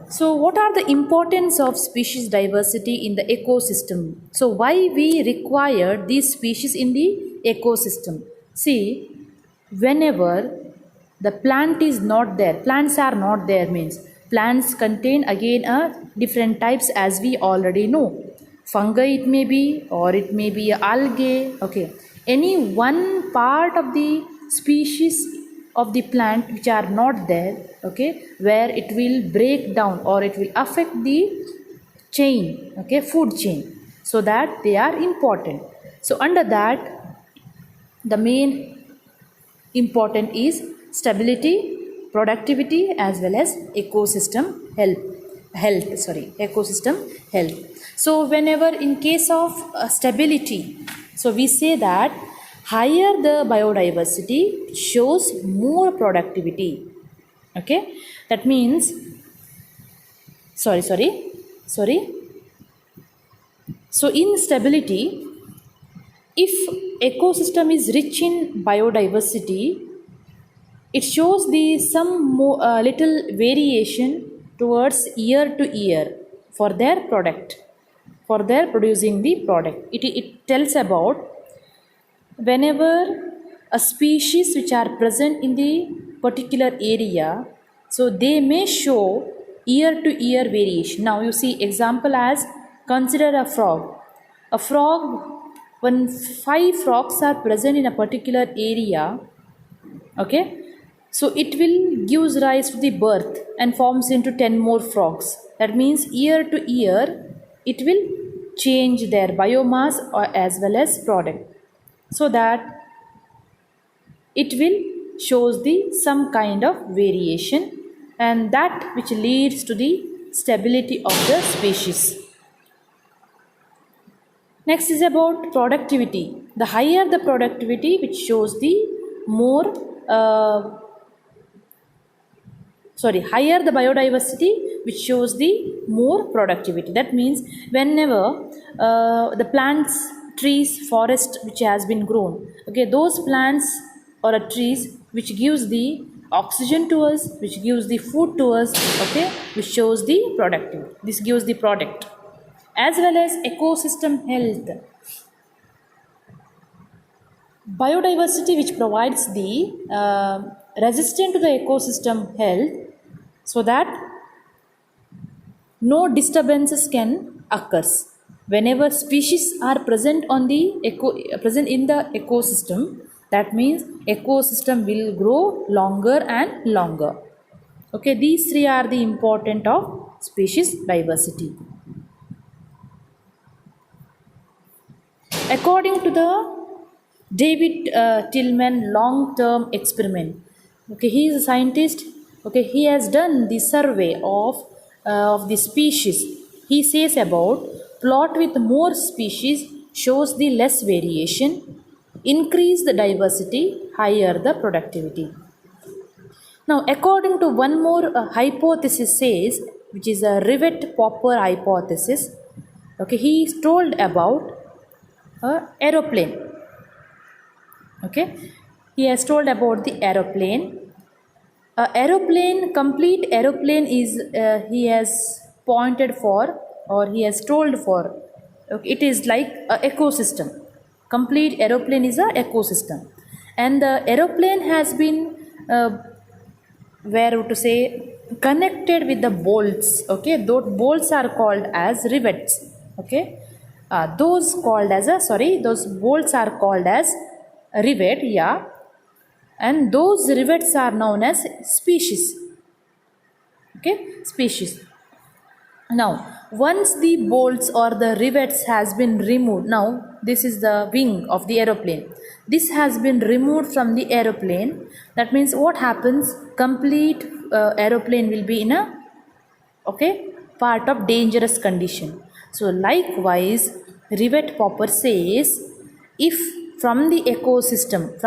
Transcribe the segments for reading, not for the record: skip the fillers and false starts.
So, what are the importance of species diversity in the ecosystem? So, why we require these species in the ecosystem? See, whenever the plant is not there, plants are not there means plants contain again a different types as we already know. Fungi it may be, or it may be algae. Okay, any one part of the species of the plant which are not there, okay, where it will break down or it will affect the chain, okay, food chain, so that they are important. So under that, the main important is stability, productivity, as well as ecosystem ecosystem health. So whenever in case of stability, so we say that higher the biodiversity shows more productivity. Okay, that means sorry so in stability, if ecosystem is rich in biodiversity, it shows the some more, little variation towards year to year for their product, for their producing the product. It tells about whenever a species which are present in the particular area, so they may show year to year variation. Now you see example as, consider a frog. When 5 frogs are present in a particular area, okay, so it will gives rise to the birth and forms into 10 more frogs. That means year to year it will change their biomass or as well as product, so that it will shows the some kind of variation, and that which leads to the stability of the species. Next is about productivity. The higher the productivity, which shows the more higher the biodiversity, which shows the more productivity. That means whenever the plants, trees, forest which has been grown, okay, those plants or trees which gives the oxygen to us, which gives the food to us, okay, which shows the productivity, this gives the product. As well as ecosystem health, biodiversity which provides the resistant to the ecosystem health, so that no disturbances can occur. Whenever species are present on the present in the ecosystem, that means ecosystem will grow longer and longer. Okay, these three are the important of species diversity. According to the David Tillman long-term experiment, okay, he is a scientist. Okay, he has done the survey of the species. He says about plot with more species shows the less variation, increase the diversity, higher the productivity. Now, according to one more hypothesis says, which is a Rivet-Popper hypothesis. Okay, he is told about a aeroplane. Okay, he has told about the aeroplane. Complete aeroplane is he has pointed for, or he has told for. Okay, it is like a ecosystem. Complete aeroplane is a ecosystem, and the aeroplane has been where to say connected with the bolts. Okay, those bolts are called as rivets. Okay, those bolts are called as rivet. Yeah, and those rivets are known as species. Okay, species. Now, once the bolts or the rivets has been removed, now this is the wing of the aeroplane. This has been removed from the aeroplane. That means what happens? Complete aeroplane will be in a part of dangerous condition. So likewise, Rivet-Popper says, if from the ecosystem,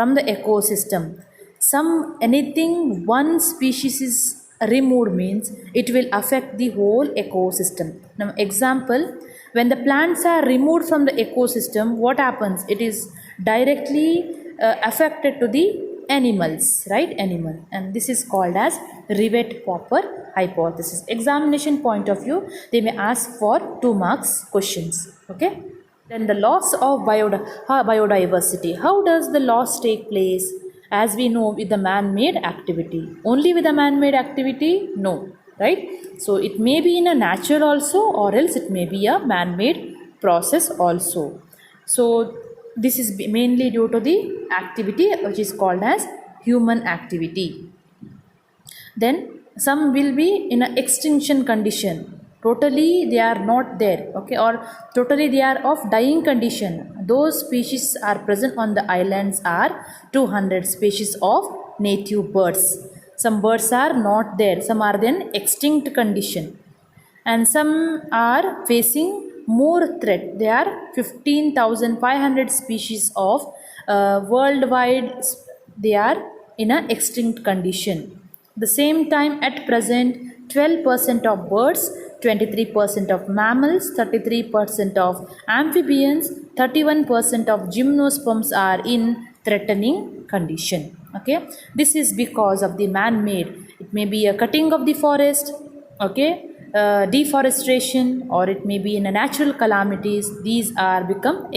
one species is removed means it will affect the whole ecosystem. Now example, when the plants are removed from the ecosystem, what happens? It is directly affected to the animals, right? Animal. And this is called as Rivet-Popper hypothesis. Examination point of view, they may ask for 2 marks questions. Okay. Then the loss of biodiversity. How does the loss take place? As we know, with the man-made activity. Only with the man-made activity? No. Right? So it may be in a natural also, or else it may be a man-made process also. So this is mainly due to the activity which is called as human activity. Then some will be in an extinction condition. Totally they are not there, okay, or totally they are of dying condition. Those species are present on the islands are 200 species of native birds. Some birds are not there, some are in extinct condition, and some are facing more threat. There are 15,500 species of worldwide, they are in an extinct condition. The same time, at present, 12% of birds, 23% of mammals, 33% of amphibians, 31% of gymnosperms are in threatening condition. Okay, this is because of the man-made. It may be a cutting of the forest, okay, deforestation, or it may be in a natural calamities. These are become